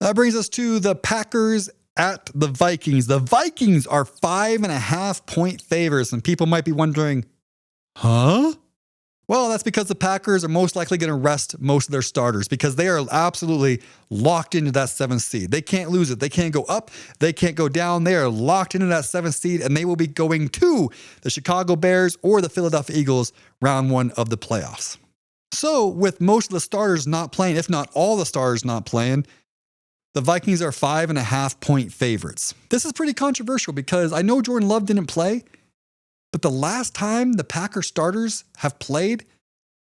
That brings us to the Packers at the Vikings. The Vikings are 5.5-point favorites, and people might be wondering, huh? Well, that's because the Packers are most likely going to rest most of their starters because they are absolutely locked into that 7th seed. They can't lose it. They can't go up. They can't go down. They are locked into that 7th seed, and they will be going to the Chicago Bears or the Philadelphia Eagles round 1 of the playoffs. So with most of the starters not playing, if not all the starters not playing, the Vikings are 5.5-point favorites. This is pretty controversial because I know Jordan Love didn't play, but the last time the Packers starters have played,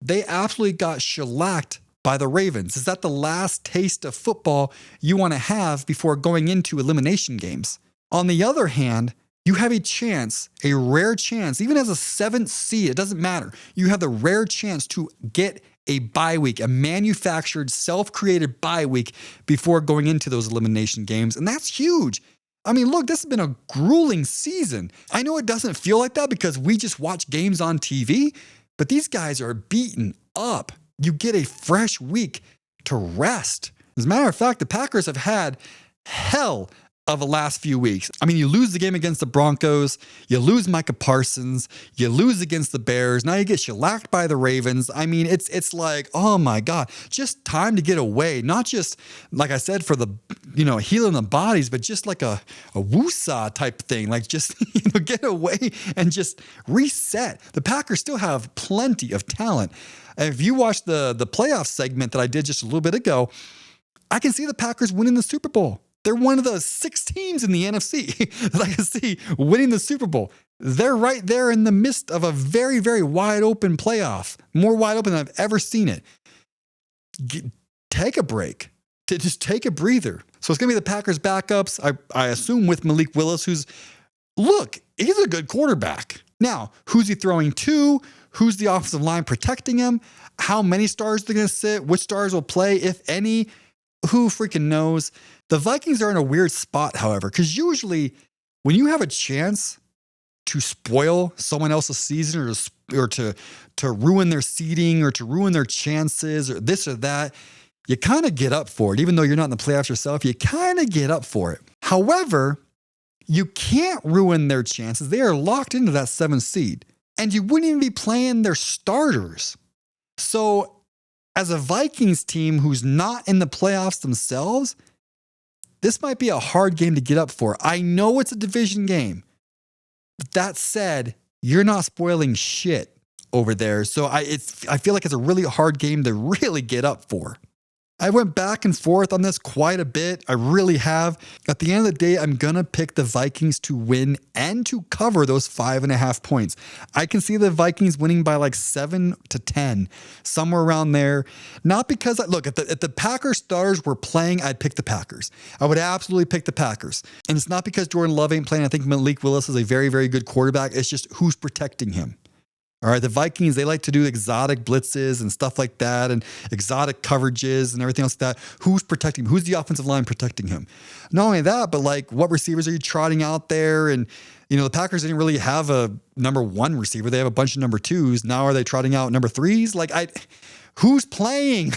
they absolutely got shellacked by the Ravens. Is that the last taste of football you want to have before going into elimination games? On the other hand, you have a chance, a rare chance, even as a 7th seed, it doesn't matter. You have the rare chance to get a bye week, a manufactured, self-created bye week before going into those elimination games. And that's huge. I mean, look, this has been a grueling season. I know it doesn't feel like that because we just watch games on TV, but these guys are beaten up. You get a fresh week to rest. As a matter of fact, the Packers have had hell of the last few weeks. I mean, you lose the game against the Broncos, you lose Micah Parsons, you lose against the Bears, now you get shellacked by the Ravens. I mean, it's like, oh my God, just time to get away. Not just, like I said, for the, healing the bodies, but just like a woosah type thing, like just, get away and just reset. The Packers still have plenty of talent. And if you watch the playoff segment that I did just a little bit ago, I can see the Packers winning the Super Bowl. They're one of the 6 teams in the NFC that I can see winning the Super Bowl. They're right there in the midst of a very, very wide open playoff, more wide open than I've ever seen it. Take a break, just take a breather. So it's going to be the Packers backups, I assume, with Malik Willis, he's a good quarterback. Now, who's he throwing to? Who's the offensive line protecting him? How many stars they're going to sit? Which stars will play, if any? Who freaking knows? The Vikings are in a weird spot, however, because usually when you have a chance to spoil someone else's season or to ruin their seeding or to ruin their chances or this or that, you kind of get up for it. Even though you're not in the playoffs yourself, you kind of get up for it. However, you can't ruin their chances. They are locked into that 7th seed, and you wouldn't even be playing their starters. So as a Vikings team who's not in the playoffs themselves, this might be a hard game to get up for. I know it's a division game. But that said, you're not spoiling shit over there. So I feel like it's a really hard game to really get up for. I went back and forth on this quite a bit. I really have. At the end of the day, I'm going to pick the Vikings to win and to cover those 5.5 points. I can see the Vikings winning by like 7 to 10, somewhere around there. Not because, look, if the Packers starters were playing, I'd pick the Packers. I would absolutely pick the Packers. And it's not because Jordan Love ain't playing. I think Malik Willis is a very, very good quarterback. It's just who's protecting him. All right, the Vikings, they like to do exotic blitzes and stuff like that and exotic coverages and everything else like that. Who's protecting him? Who's the offensive line protecting him? Not only that, but like what receivers are you trotting out there? And, the Packers didn't really have a number 1 receiver. They have a bunch of number 2s. Now are they trotting out number 3s? Who's playing?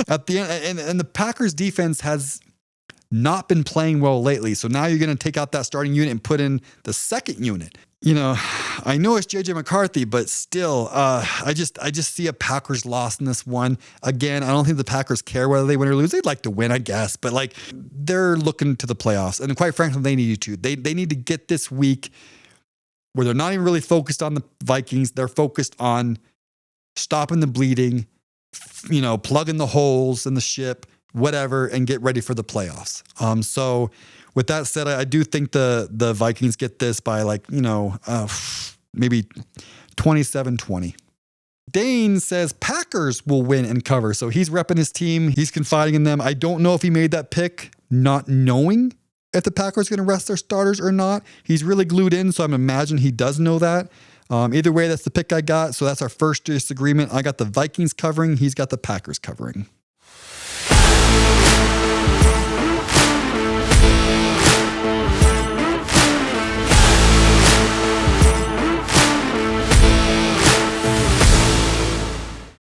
At the end, and the Packers defense has not been playing well lately. So now you're going to take out that starting unit and put in the second unit. I know it's JJ McCarthy, but still, I just see a Packers loss in this one. Again, I don't think the Packers care whether they win or lose. They'd like to win, I guess, but they're looking to the playoffs. And quite frankly, they need to. They need to get this week where they're not even really focused on the Vikings. They're focused on stopping the bleeding, plugging the holes in the ship, whatever, and get ready for the playoffs. So with that said, I do think the Vikings get this by maybe 27-20. Dane says Packers will win and cover. So he's repping his team. He's confiding in them. I don't know if he made that pick not knowing if the Packers are going to rest their starters or not. He's really glued in, so I'm imagining he does know that. Either way, that's the pick I got. So that's our first disagreement. I got the Vikings covering. He's got the Packers covering.